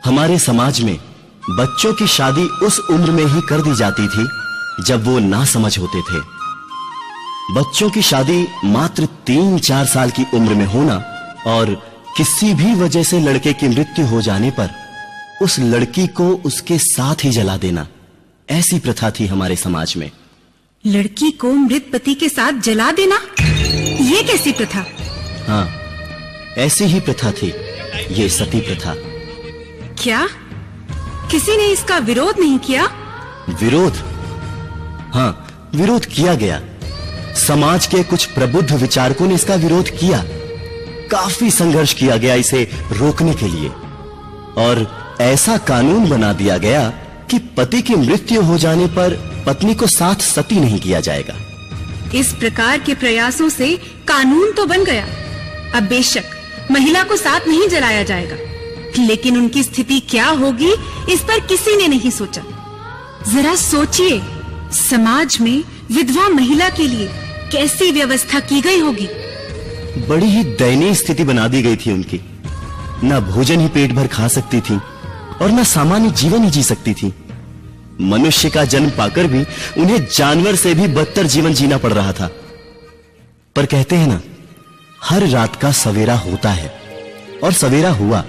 हमारे समाज में बच्चों की शादी उस उम्र में ही कर दी जाती थी जब वो ना समझ होते थे। बच्चों की शादी मात्र 3-4 साल की उम्र में होना और किसी भी वजह से लड़के की मृत्यु हो जाने पर उस लड़की को उसके साथ ही जला देना, ऐसी प्रथा थी हमारे समाज में। लड़की को मृत पति के साथ जला देना, ये कैसी प्रथा? हाँ, ऐसी ही प्रथा थी, ये सती प्रथा। क्या किसी ने इसका विरोध नहीं किया? विरोध? हाँ, विरोध किया गया। समाज के कुछ प्रबुद्ध विचारकों ने इसका विरोध किया। काफी संघर्ष किया गया इसे रोकने के लिए और ऐसा कानून बना दिया गया कि पति की मृत्यु हो जाने पर पत्नी को साथ सती नहीं किया जाएगा। इस प्रकार के प्रयासों से कानून तो बन गया। अब बेशक महिला को साथ नहीं जलाया जाएगा, लेकिन उनकी स्थिति क्या होगी इस पर किसी ने नहीं सोचा। जरा सोचिए, समाज में विधवा महिला के लिए कैसी व्यवस्था की गई होगी। बड़ी ही दयनीय स्थिति बना दी गई थी उनकी। न भोजन ही पेट भर खा सकती थी और न सामान्य जीवन ही जी सकती थी। मनुष्य का जन्म पाकर भी उन्हें जानवर से भी बदतर जीवन जीना पड़ रहा था। पर कहते हैं ना, हर रात का सवेरा होता है, और सवेरा हुआ।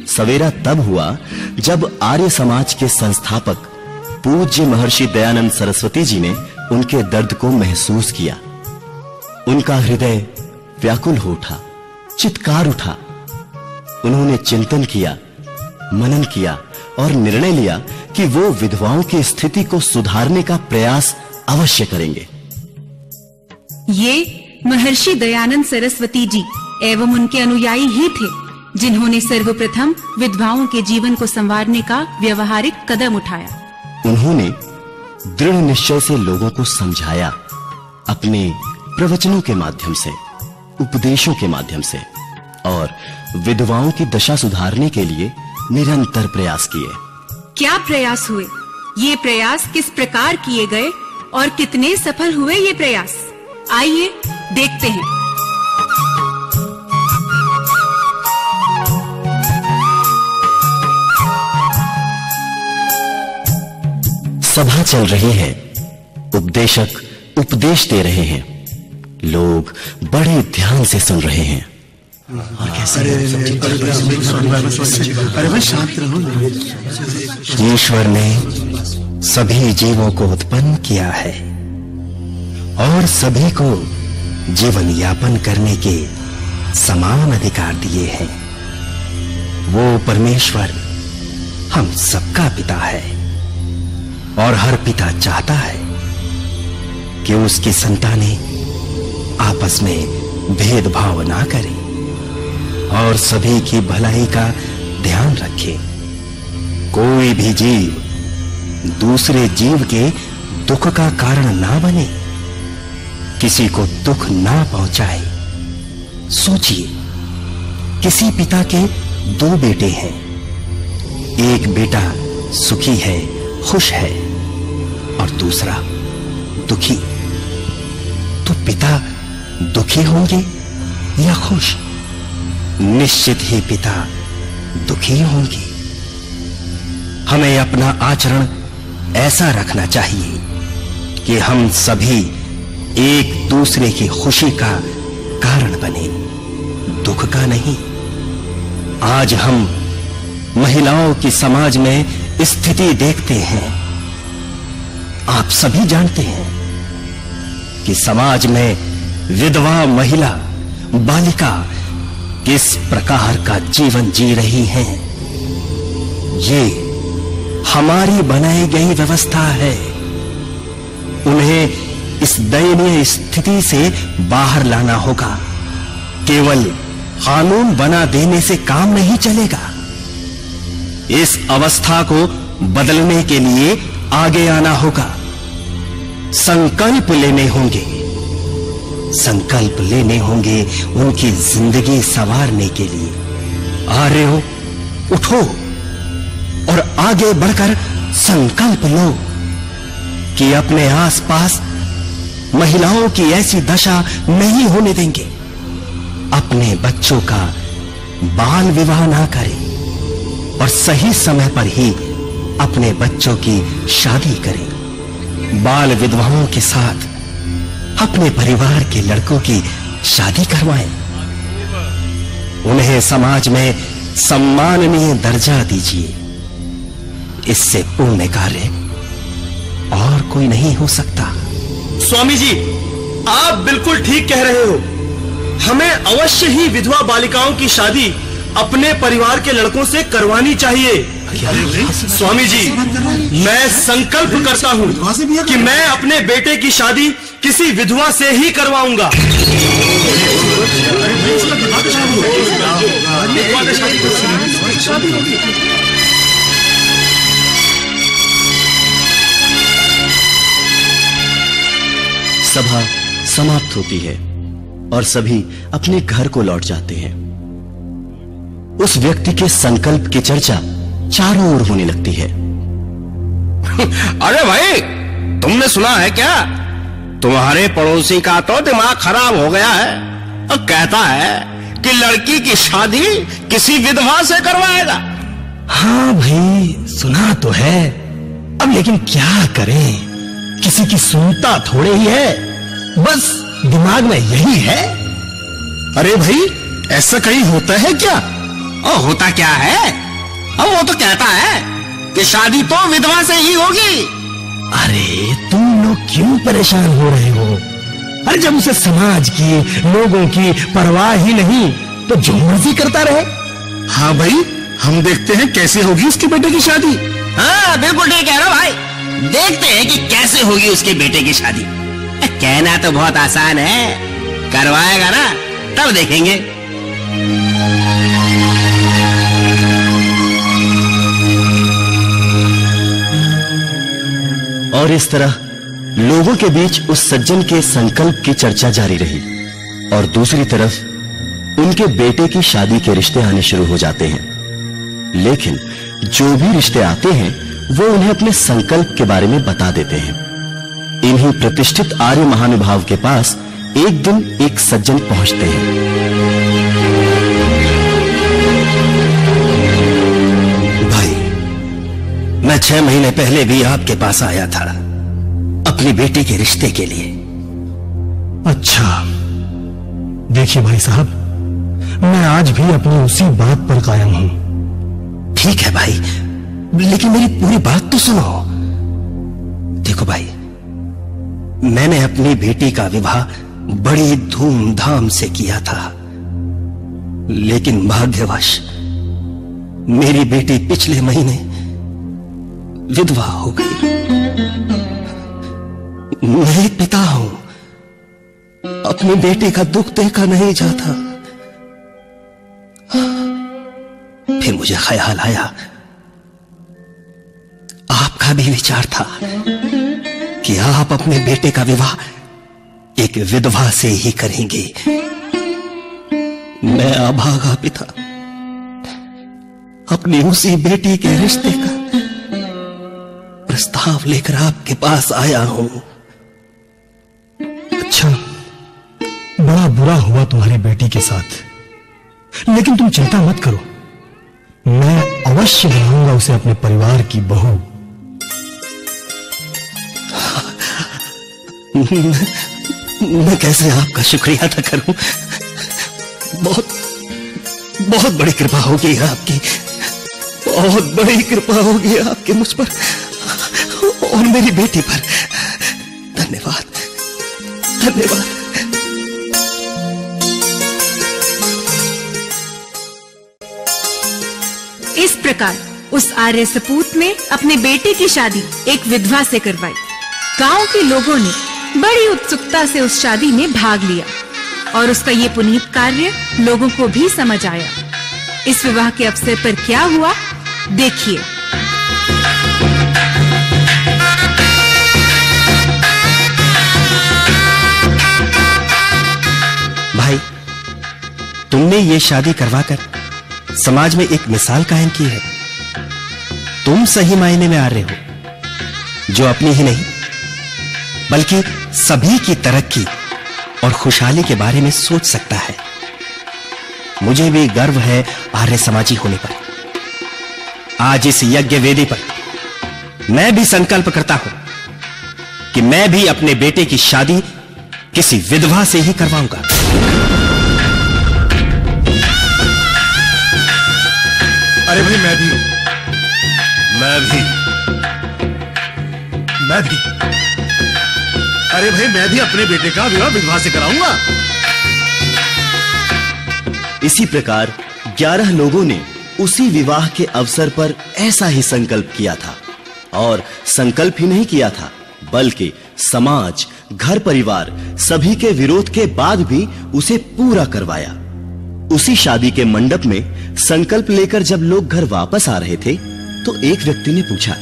सवेरा तब हुआ जब आर्य समाज के संस्थापक पूज्य महर्षि दयानंद सरस्वती जी ने उनके दर्द को महसूस किया। उनका हृदय व्याकुल हो उठा, चित्कार उठा। उन्होंने चिंतन किया, मनन किया और निर्णय लिया कि वो विधवाओं की स्थिति को सुधारने का प्रयास अवश्य करेंगे। ये महर्षि दयानंद सरस्वती जी एवं उनके अनुयायी ही थे जिन्होंने सर्वप्रथम विधवाओं के जीवन को संवारने का व्यवहारिक कदम उठाया। उन्होंने दृढ़ निश्चय से लोगों को समझाया, अपने प्रवचनों के माध्यम से, उपदेशों के माध्यम से, और विधवाओं की दशा सुधारने के लिए निरंतर प्रयास किए। क्या प्रयास हुए? ये प्रयास किस प्रकार किए गए और कितने सफल हुए ये प्रयास? आइए देखते हैं। सभा चल रही है, उपदेशक उपदेश दे रहे हैं, लोग बड़े ध्यान से सुन रहे हैं। ईश्वर ने सभी जीवों को उत्पन्न किया है और सभी को जीवन यापन करने के समान अधिकार दिए हैं। वो परमेश्वर हम सबका पिता है और हर पिता चाहता है कि उसकी संतानें आपस में भेदभाव ना करें और सभी की भलाई का ध्यान रखें। कोई भी जीव दूसरे जीव के दुख का कारण ना बने, किसी को दुख ना पहुंचाए। सोचिए, किसी पिता के 2 बेटे हैं। एक बेटा सुखी है, खुश है, और दूसरा दुखी। तो पिता दुखी होंगे या खुश? निश्चित ही पिता दुखी होंगे। हमें अपना आचरण ऐसा रखना चाहिए कि हम सभी एक दूसरे की खुशी का कारण बने, दुख का नहीं। आज हम महिलाओं की समाज में स्थिति देखते हैं। आप सभी जानते हैं कि समाज में विधवा महिला, बालिका किस प्रकार का जीवन जी रही हैं। ये हमारी बनाई गई व्यवस्था है। उन्हें इस दयनीय स्थिति से बाहर लाना होगा। केवल कानून बना देने से काम नहीं चलेगा। इस अवस्था को बदलने के लिए आगे आना होगा। संकल्प लेने होंगे। संकल्प लेने होंगे उनकी जिंदगी संवारने के लिए। आ रहे हो, उठो और आगे बढ़कर संकल्प लो कि अपने आसपास महिलाओं की ऐसी दशा नहीं होने देंगे। अपने बच्चों का बाल विवाह ना करें और सही समय पर ही अपने बच्चों की शादी करें। बाल विधवाओं के साथ अपने परिवार के लड़कों की शादी करवाएं। उन्हें समाज में सम्माननीय दर्जा दीजिए। इससे पुण्य कार्य और कोई नहीं हो सकता। स्वामी जी, आप बिल्कुल ठीक कह रहे हो। हमें अवश्य ही विधवा बालिकाओं की शादी अपने परिवार के लड़कों से करवानी चाहिए। स्वामी जी, मैं संकल्प करता हूँ कि मैं अपने बेटे की शादी किसी विधवा से ही करवाऊंगा। सभा समाप्त होती है और सभी अपने घर को लौट जाते हैं। उस व्यक्ति के संकल्प की चर्चा चारों ओर होने लगती है। अरे भाई, तुमने सुना है क्या? तुम्हारे पड़ोसी का तो दिमाग खराब हो गया है और कहता है कि लड़की की शादी किसी विधवा से करवाएगा। हाँ भाई, सुना तो है। अब लेकिन क्या करें? किसी की सुनता थोड़े ही है, बस दिमाग में यही है। अरे भाई, ऐसा कहीं होता है क्या? और होता क्या है? अब वो तो कहता है कि शादी तो विधवा से ही होगी। अरे तुम लोग क्यों परेशान हो रहे हो? अरे जब उसे समाज की, लोगों की परवाह ही नहीं तो जो मर्जी करता रहे। हाँ भाई, हम देखते हैं कैसे होगी उसके बेटे की शादी। हाँ बिल्कुल ठीक कह रहा भाई, देखते हैं कि कैसे होगी उसके बेटे की शादी। कहना तो बहुत आसान है, करवाएगा ना तब देखेंगे। और इस तरह लोगों के बीच उस सज्जन के संकल्प की चर्चा जारी रही और दूसरी तरफ उनके बेटे की शादी के रिश्ते आने शुरू हो जाते हैं। लेकिन जो भी रिश्ते आते हैं वो उन्हें अपने संकल्प के बारे में बता देते हैं। इन्हीं प्रतिष्ठित आर्य महानुभाव के पास एक दिन एक सज्जन पहुंचते हैं। भाई, मैं 6 महीने पहले भी आपके पास आया था अपनी बेटी के रिश्ते के लिए। अच्छा, देखिए भाई साहब, मैं आज भी अपनी उसी बात पर कायम हूं। ठीक है भाई, लेकिन मेरी पूरी बात तो सुनो। देखो भाई, मैंने अपनी बेटी का विवाह बड़ी धूमधाम से किया था, लेकिन भाग्यवश मेरी बेटी पिछले महीने विधवा हो गई। मैं एक पिता हूं, अपनी बेटी का दुख देखा नहीं जाता। फिर मुझे ख्याल आया, आपका भी विचार था कि आप अपने बेटे का विवाह एक विधवा से ही करेंगे। मैं अभागा पिता अपनी उसी बेटी के रिश्ते का प्रस्ताव लेकर आपके पास आया हूं। अच्छा, बड़ा बुरा हुआ तुम्हारी बेटी के साथ, लेकिन तुम चिंता मत करो, मैं अवश्य बनाऊंगा उसे अपने परिवार की बहू। मैं कैसे आपका शुक्रिया अदा करूं? बहुत बहुत बड़ी कृपा होगी आपकी, बहुत बड़ी कृपा होगी आपकी मुझ पर और मेरी बेटी पर। धन्यवाद, धन्यवाद। इस प्रकार उस आर्य सपूत ने अपने बेटे की शादी एक विधवा से करवाई। गांव के लोगों ने बड़ी उत्सुकता से उस शादी में भाग लिया और उसका ये पुनीत कार्य लोगों को भी समझ आया। इस विवाह के अवसर पर क्या हुआ, देखिए। भाई, तुमने ये शादी करवाकर समाज में एक मिसाल कायम की है। तुम सही मायने में आर्य हो, जो अपनी ही नहीं बल्कि सभी की तरक्की और खुशहाली के बारे में सोच सकता है। मुझे भी गर्व है आर्य समाजी होने पर। आज इस यज्ञ वेदी पर मैं भी संकल्प करता हूं कि मैं भी अपने बेटे की शादी किसी विधवा से ही करवाऊंगा। अरे भाई मैं भी अरे भाई मैं भी अपने बेटे का विवाह विधवा से कराऊंगा। इसी प्रकार 11 लोगों ने उसी विवाह के अवसर पर ऐसा ही संकल्प किया था, और संकल्प ही नहीं किया था बल्कि समाज, घर परिवार सभी के विरोध के बाद भी उसे पूरा करवाया। उसी शादी के मंडप में संकल्प लेकर जब लोग घर वापस आ रहे थे तो एक व्यक्ति ने पूछा,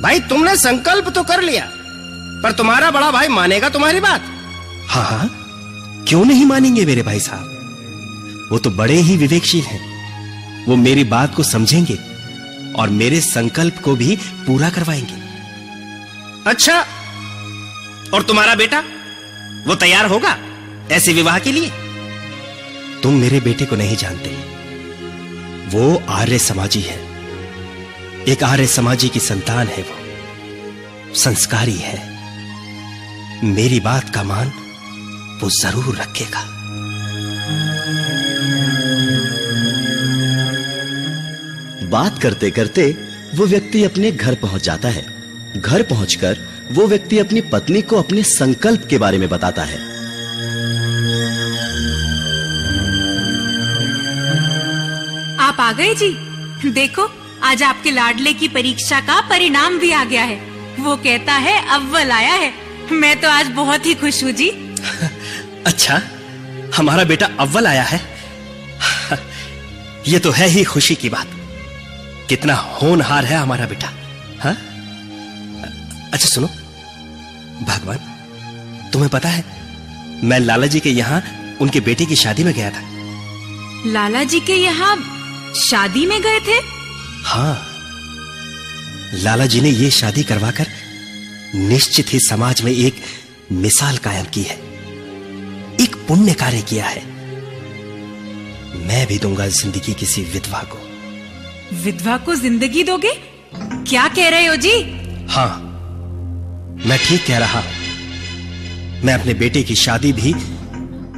भाई तुमने संकल्प तो कर लिया, पर तुम्हारा बड़ा भाई मानेगा तुम्हारी बात? हाँ हाँ, क्यों नहीं मानेंगे मेरे भाई साहब, वो तो बड़े ही विवेकशील हैं। वो मेरी बात को समझेंगे और मेरे संकल्प को भी पूरा करवाएंगे। अच्छा, और तुम्हारा बेटा वो तैयार होगा ऐसे विवाह के लिए? तुम मेरे बेटे को नहीं जानते, वो आर्य समाजी है, एक आर्य समाजी की संतान है। वो संस्कारी है, मेरी बात का मान वो जरूर रखेगा। बात करते करते वो व्यक्ति अपने घर पहुंच जाता है। घर पहुंचकर वो व्यक्ति अपनी पत्नी को अपने संकल्प के बारे में बताता है। आप आ गए जी। देखो, आज आपके लाडले की परीक्षा का परिणाम भी आ गया है। वो कहता है अव्वल आया है। मैं तो आज बहुत ही खुश हूँ जी। अच्छा, हमारा बेटा अव्वल आया है? ये तो है ही खुशी की बात। कितना होनहार है हमारा बेटा। हाँ? अच्छा सुनो, भगवान, तुम्हें पता है मैं लाला जी के यहाँ उनके बेटे की शादी में गया था। लाला जी के यहाँ शादी में गए थे? हाँ, लाला जी ने ये शादी करवाकर निश्चित ही समाज में एक मिसाल कायम की है, एक पुण्य कार्य किया है। मैं भी दूंगा जिंदगी किसी विधवा को। विधवा को जिंदगी दोगे? क्या कह रहे हो जी? हाँ, मैं ठीक कह रहा हूं। मैं अपने बेटे की शादी भी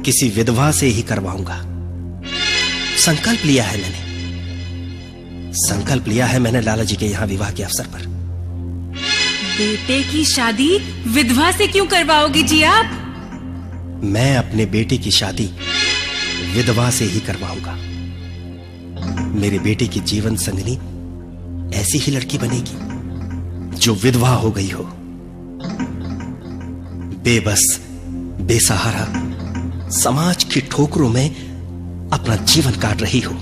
किसी विधवा से ही करवाऊंगा। संकल्प लिया है मैंने, संकल्प लिया है मैंने लाला जी के यहां विवाह के अवसर पर। बेटे की शादी विधवा से क्यों करवाओगे जी आप? मैं अपने बेटे की शादी विधवा से ही करवाऊंगा। मेरे बेटे की जीवन संगनी ऐसी ही लड़की बनेगी जो विधवा हो गई हो, बेबस, बेसहारा, समाज की ठोकरों में अपना जीवन काट रही हो।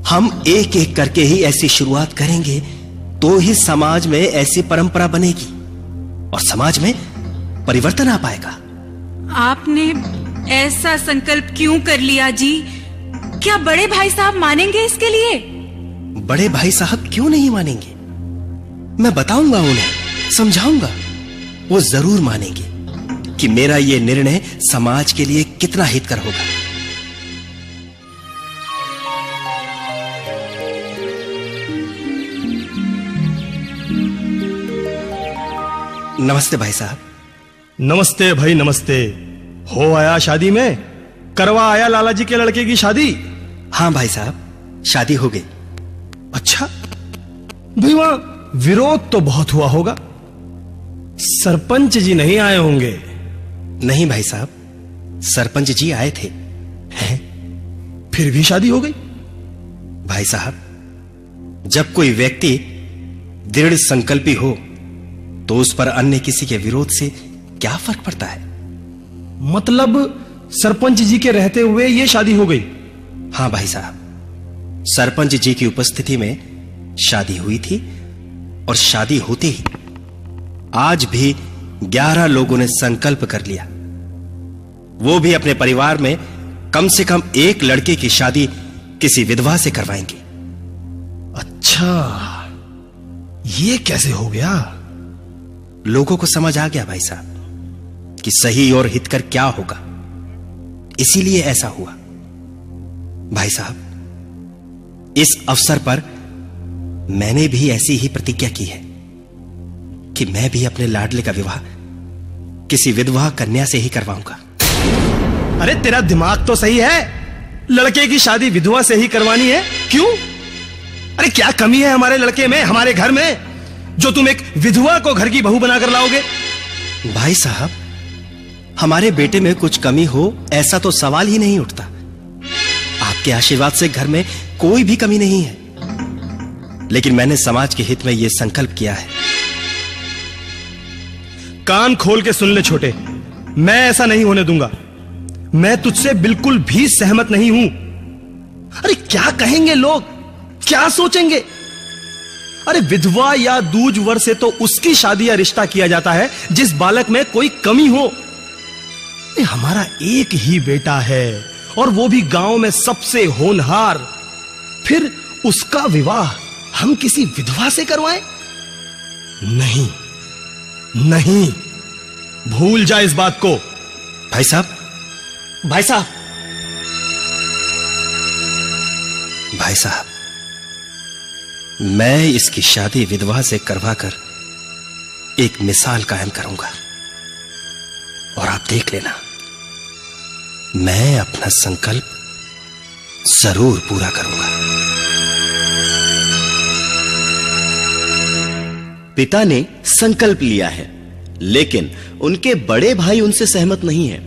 हम एक एक करके ही ऐसी शुरुआत करेंगे तो ही समाज में ऐसी परंपरा बनेगी और समाज में परिवर्तन आ पाएगा। आपने ऐसा संकल्प क्यों कर लिया जी? क्या बड़े भाई साहब मानेंगे इसके लिए? बड़े भाई साहब क्यों नहीं मानेंगे? मैं बताऊंगा उन्हें, समझाऊंगा, वो जरूर मानेंगे कि मेरा ये निर्णय समाज के लिए कितना हितकर होगा। नमस्ते भाई साहब। नमस्ते भाई, नमस्ते। हो आया शादी में? करवा आया लाला जी के लड़के की शादी? हाँ भाई साहब, शादी हो गई। अच्छा भाई, वहां विरोध तो बहुत हुआ होगा, सरपंच जी नहीं आए होंगे? नहीं भाई साहब, सरपंच जी आए थे। हैं? फिर भी शादी हो गई? भाई साहब, जब कोई व्यक्ति दृढ़ संकल्पी हो तो उस पर अन्य किसी के विरोध से क्या फर्क पड़ता है? मतलब सरपंच जी के रहते हुए ये शादी हो गई? हाँ भाई साहब, सरपंच जी की उपस्थिति में शादी हुई थी और शादी होते ही आज भी 11 लोगों ने संकल्प कर लिया, वो भी अपने परिवार में कम से कम एक लड़के की शादी किसी विधवा से करवाएंगे। अच्छा, ये कैसे हो गया? लोगों को समझ आ गया भाई साहब कि सही और हितकर क्या होगा, इसीलिए ऐसा हुआ। भाई साहब, इस अवसर पर मैंने भी ऐसी ही प्रतिज्ञा की है कि मैं भी अपने लाडले का विवाह किसी विधवा कन्या से ही करवाऊंगा। अरे तेरा दिमाग तो सही है, लड़के की शादी विधवा से ही करवानी है? क्यों? अरे क्या कमी है हमारे लड़के में, हमारे घर में, जो तुम एक विधवा को घर की बहू बनाकर लाओगे? भाई साहब, हमारे बेटे में कुछ कमी हो ऐसा तो सवाल ही नहीं उठता। आपके आशीर्वाद से घर में कोई भी कमी नहीं है, लेकिन मैंने समाज के हित में यह संकल्प किया है। कान खोल के सुन ले छोटे, मैं ऐसा नहीं होने दूंगा। मैं तुझसे बिल्कुल भी सहमत नहीं हूं। अरे क्या कहेंगे लोग, क्या सोचेंगे? अरे विधवा या दूज वर से तो उसकी शादी या रिश्ता किया जाता है जिस बालक में कोई कमी हो। हमारा एक ही बेटा है और वो भी गांव में सबसे होनहार, फिर उसका विवाह हम किसी विधवा से करवाएं? नहीं नहीं, भूल जा इस बात को। भाई साहब, भाई साहब, भाई साहब, मैं इसकी शादी विधवा से करवाकर एक मिसाल कायम करूंगा और आप देख लेना, मैं अपना संकल्प जरूर पूरा करूंगा। पिता ने संकल्प लिया है, लेकिन उनके बड़े भाई उनसे सहमत नहीं है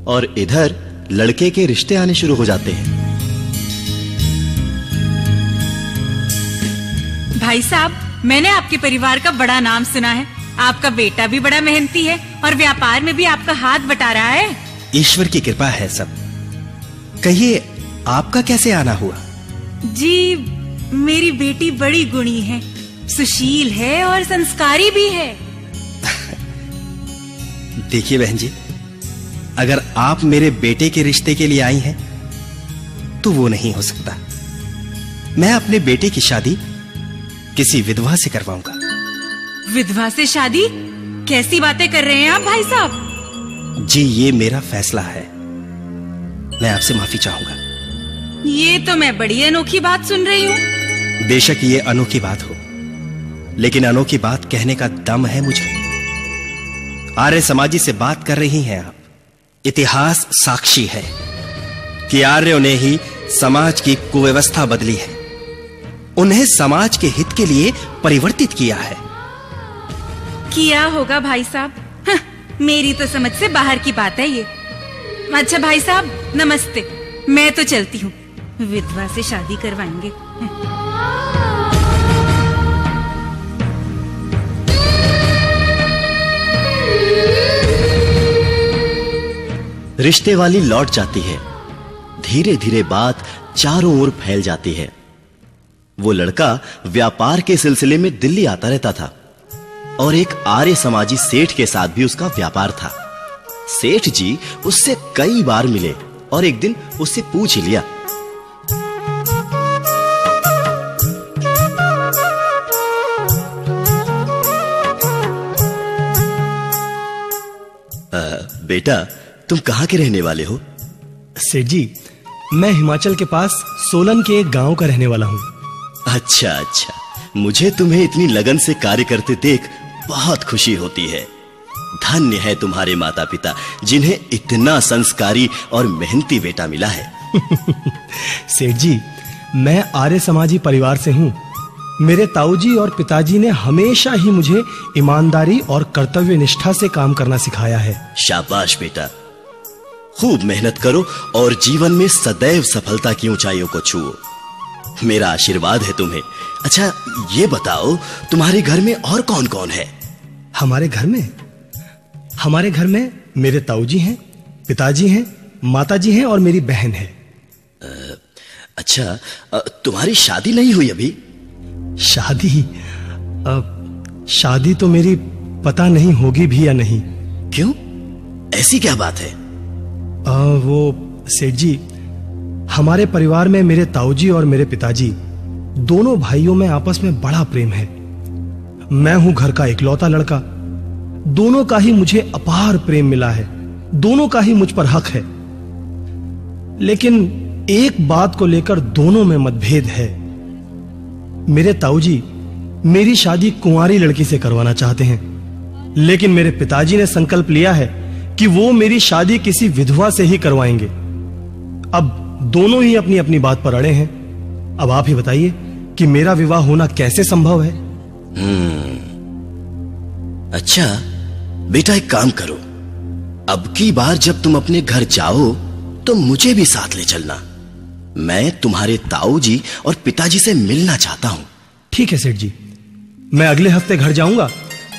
और इधर लड़के के रिश्ते आने शुरू हो जाते हैं। भाई साहब, मैंने आपके परिवार का बड़ा नाम सुना है। आपका बेटा भी बड़ा मेहनती है और व्यापार में भी आपका हाथ बटा रहा है। ईश्वर की कृपा है सब। कहिए, आपका कैसे आना हुआ? जी, मेरी बेटी बड़ी गुणी है, सुशील है और संस्कारी भी है। देखिए बहन जी, अगर आप मेरे बेटे के रिश्ते के लिए आई हैं, तो वो नहीं हो सकता। मैं अपने बेटे की शादी किसी विधवा से करवाऊंगा। विधवा से शादी? कैसी बातें कर रहे हैं आप भाई साहब? जी, ये मेरा फैसला है। मैं आपसे माफी चाहूंगा। ये तो मैं बड़ी अनोखी बात सुन रही हूँ। बेशक ये अनोखी बात हो, लेकिन अनोखी बात कहने का दम है मुझे। आर्य समाजी से बात कर रही हैं आप। इतिहास साक्षी है कि आर्यों ने ही समाज की कुव्यवस्था बदली है, उन्हें समाज के हित के लिए परिवर्तित किया है। किया होगा भाई साहब, मेरी तो समझ से बाहर की बात है ये। अच्छा भाई साहब, नमस्ते, मैं तो चलती हूँ। विधवा से शादी करवाएंगे। रिश्ते वाली लौट जाती है। धीरे धीरे बात चारों ओर फैल जाती है। वो लड़का व्यापार के सिलसिले में दिल्ली आता रहता था और एक आर्य समाजी सेठ के साथ भी उसका व्यापार था। सेठ जी उससे कई बार मिले और एक दिन उससे पूछ लिया, बेटा, तुम कहां के रहने वाले हो? सेठ जी, मैं हिमाचल के पास सोलन के एक गांव का रहने वाला हूं। अच्छा अच्छा, मुझे तुम्हें इतनी लगन से कार्य करते देख बहुत खुशी होती है। धन्य है तुम्हारे माता पिता, जिन्हें इतना संस्कारी और मेहनती बेटा मिला है। सेठ जी, मैं आर्य समाजी परिवार से हूं। मेरे ताऊजी और पिताजी ने हमेशा ही मुझे ईमानदारी और कर्तव्य निष्ठा से काम करना सिखाया है। शाबाश बेटा, खूब मेहनत करो और जीवन में सदैव सफलता की ऊंचाइयों को छुओ। मेरा आशीर्वाद है तुम्हें। अच्छा ये बताओ, तुम्हारे घर में और कौन कौन है? हमारे घर में मेरे ताऊजी हैं, पिताजी हैं, माताजी हैं और मेरी बहन है। अच्छा, तुम्हारी शादी नहीं हुई अभी? शादी तो मेरी पता नहीं होगी भी या नहीं। क्यों, ऐसी क्या बात है? वो सेठ जी, हमारे परिवार में मेरे ताऊजी और मेरे पिताजी दोनों भाइयों में आपस में बड़ा प्रेम है। मैं हूं घर का इकलौता लड़का। दोनों का ही मुझे अपार प्रेम मिला है, दोनों का ही मुझ पर हक है। लेकिन एक बात को लेकर दोनों में मतभेद है। मेरे ताऊजी मेरी शादी कुंवारी लड़की से करवाना चाहते हैं, लेकिन मेरे पिताजी ने संकल्प लिया है कि वो मेरी शादी किसी विधवा से ही करवाएंगे। अब दोनों ही अपनी अपनी बात पर अड़े हैं। अब आप ही बताइए कि मेरा विवाह होना कैसे संभव है। अच्छा बेटा, एक काम करो, अब की बार जब तुम अपने घर जाओ तो मुझे भी साथ ले चलना। मैं तुम्हारे ताऊजी और पिताजी से मिलना चाहता हूं। ठीक है सेठ जी, मैं अगले हफ्ते घर जाऊंगा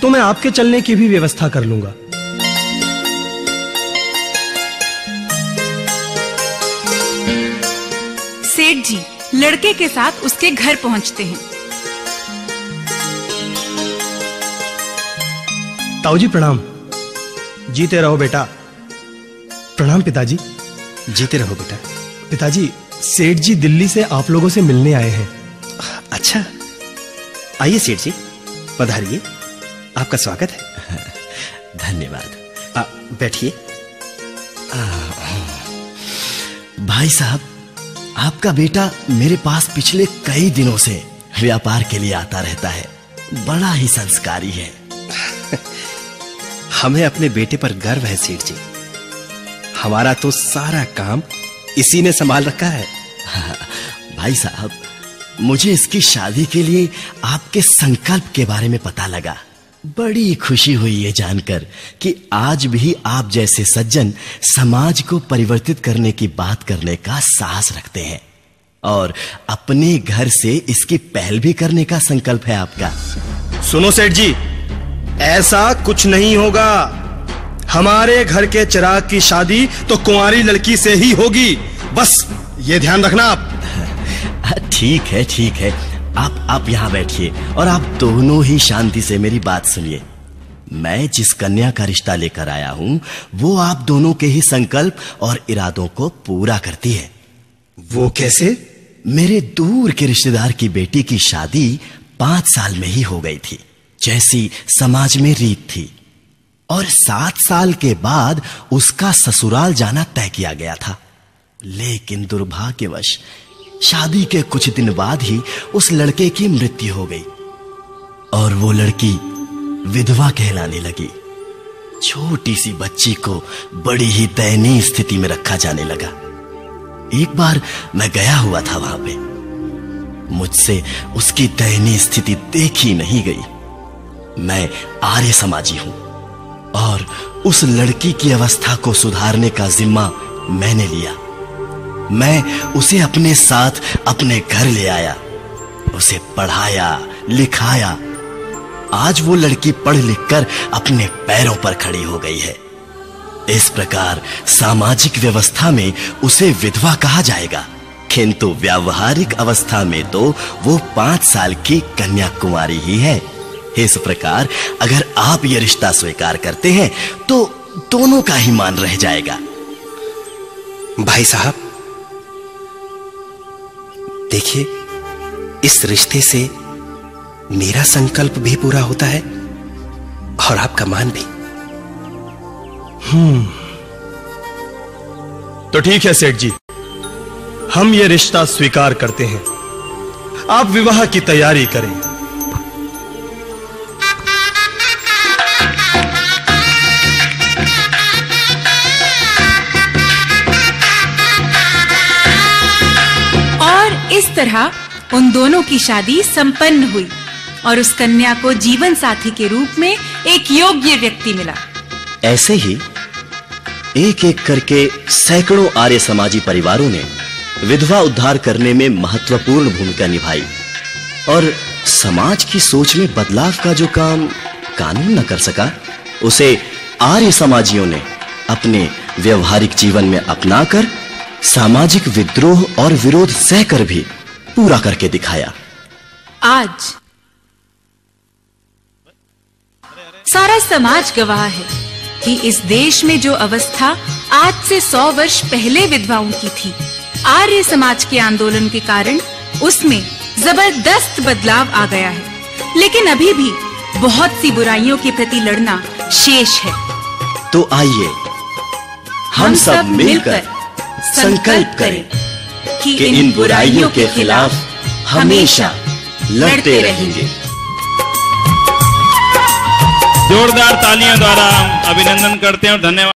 तो मैं आपके चलने की भी व्यवस्था कर लूंगा। सेठ जी लड़के के साथ उसके घर पहुंचते हैं। ताऊजी प्रणाम। जीते रहो बेटा। प्रणाम पिताजी। जीते रहो बेटा। पिताजी, सेठ जी दिल्ली से आप लोगों से मिलने आए हैं। अच्छा, आइए सेठ जी, पधारिए, आपका स्वागत है। धन्यवाद। बैठिए। भाई साहब, आपका बेटा मेरे पास पिछले कई दिनों से व्यापार के लिए आता रहता है। बड़ा ही संस्कारी है। हमें अपने बेटे पर गर्व है सेठ जी। हमारा तो सारा काम इसी ने संभाल रखा है। भाई साहब, मुझे इसकी शादी के लिए आपके संकल्प के बारे में पता लगा। बड़ी खुशी हुई ये जानकर कि आज भी आप जैसे सज्जन समाज को परिवर्तित करने की बात करने का साहस रखते हैं और अपने घर से इसकी पहल भी करने का संकल्प है आपका। सुनो सेठ जी, ऐसा कुछ नहीं होगा। हमारे घर के चिराग की शादी तो कुंवारी लड़की से ही होगी, बस ये ध्यान रखना आप। ठीक है, ठीक है, आप यहां बैठिए और आप दोनों ही शांति से मेरी बात सुनिए। मैं जिस कन्या का रिश्ता लेकर आया हूं वो आप दोनों के ही संकल्प और इरादों को पूरा करती है। वो कैसे? मेरे दूर के रिश्तेदार की बेटी की शादी 5 साल में ही हो गई थी, जैसी समाज में रीत थी, और 7 साल के बाद उसका ससुराल जाना तय किया गया था। लेकिन दुर्भाग्यवश शादी के कुछ दिन बाद ही उस लड़के की मृत्यु हो गई और वो लड़की विधवा कहलाने लगी। छोटी सी बच्ची को बड़ी ही दयनीय स्थिति में रखा जाने लगा। एक बार मैं गया हुआ था वहां पे, मुझसे उसकी दयनीय स्थिति देखी नहीं गई। मैं आर्य समाजी हूं और उस लड़की की अवस्था को सुधारने का जिम्मा मैंने लिया। मैं उसे अपने साथ अपने घर ले आया, उसे पढ़ाया लिखाया। आज वो लड़की पढ़ लिखकर अपने पैरों पर खड़ी हो गई है। इस प्रकार सामाजिक व्यवस्था में उसे विधवा कहा जाएगा, किंतु व्यावहारिक अवस्था में तो वो 5 साल की कन्या कुंवारी ही है। इस प्रकार अगर आप ये रिश्ता स्वीकार करते हैं तो दोनों का ही मान रह जाएगा। भाई साहब देखिए, इस रिश्ते से मेरा संकल्प भी पूरा होता है और आपका मान भी। तो ठीक है सेठ जी, हम ये रिश्ता स्वीकार करते हैं। आप विवाह की तैयारी करें। इस तरह उन दोनों की शादी संपन्न हुई और उस कन्या को जीवन साथी के रूप में एक योग्य व्यक्ति मिला। ऐसे ही एक एक करके सैकड़ों आर्य समाजी परिवारों ने विधवा उद्धार करने में महत्वपूर्ण भूमिका निभाई और समाज की सोच में बदलाव का जो काम कानून न कर सका, उसे आर्य समाजियों ने अपने व्यवहारिक जीवन में अपनाकर सामाजिक विद्रोह और विरोध सहकर भी पूरा करके दिखाया। आज सारा समाज गवाह है कि इस देश में जो अवस्था आज से 100 वर्ष पहले विधवाओं की थी, आर्य समाज के आंदोलन के कारण उसमें जबरदस्त बदलाव आ गया है। लेकिन अभी भी बहुत सी बुराइयों के प्रति लड़ना शेष है। तो आइए हम सब मिलकर संकल्प करें कि इन बुराइयों के खिलाफ हमेशा लड़ते रहेंगे। जोरदार तालियों द्वारा अभिनंदन करते हैं और धन्यवाद।